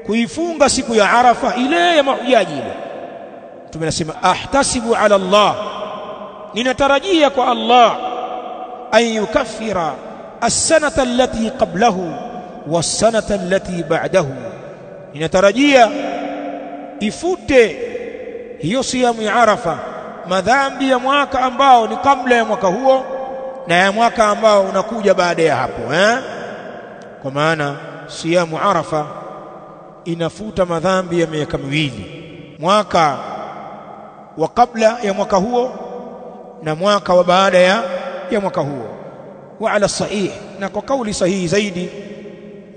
kuifunga siku ya Arafa ile ya mahujaji ile. Tumenasema ahtasibu ala Allah, ninatarajia kwa Allah an yukaffira as-sanata allati qablahu was-sanata allati ba'dahu, ninatarajia ifute hiyo siyamu ya Arafa madhambi ya mwaka ambao ni kabla ya mwaka huo na ya mwaka ambao unakuja baada ya hapo Kwa maana siyamu Arafa inafuta madhambi ya miaka miwili, mwaka wa kabla ya mwaka huo na mwaka wa baada ya mwaka huo. Wa ala sahih, na kwa kauli sahihi zaidi,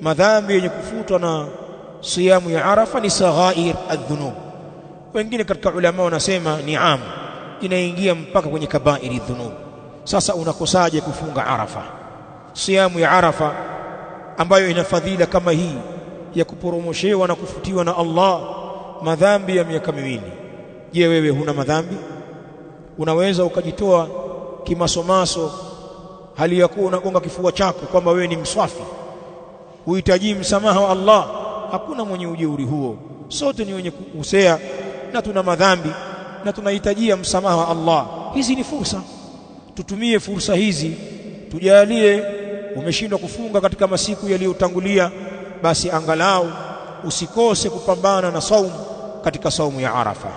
madhambi yenye kufutwa na siyamu ya Arafa ni saghair adh-dhunub. Wengine katika ulama wanasema ni inaingia mpaka kwenye kabairi dhunub. Sasa unakosaje kufunga Arafa? Siyamu ya Arafa ambayo ina fadhila kama hii ya kuporomoshewa na kufutiwa na Allah madhambi ya miaka miwili. Je, wewe huna madhambi? Unaweza ukajitoa kimasomaso hali ya kuwa unagonga kifua chako kwamba wewe ni mswafi, uhitaji msamaha wa Allah? Hakuna mwenye ujeuri huo. Sote ni wenye kukosea na tuna madhambi na tunahitajia msamaha wa Allah. Hizi ni fursa, tutumie fursa hizi. Tujalie umeshindwa kufunga katika masiku yaliyotangulia, basi angalau usikose kupambana na saumu katika saumu ya Arafa.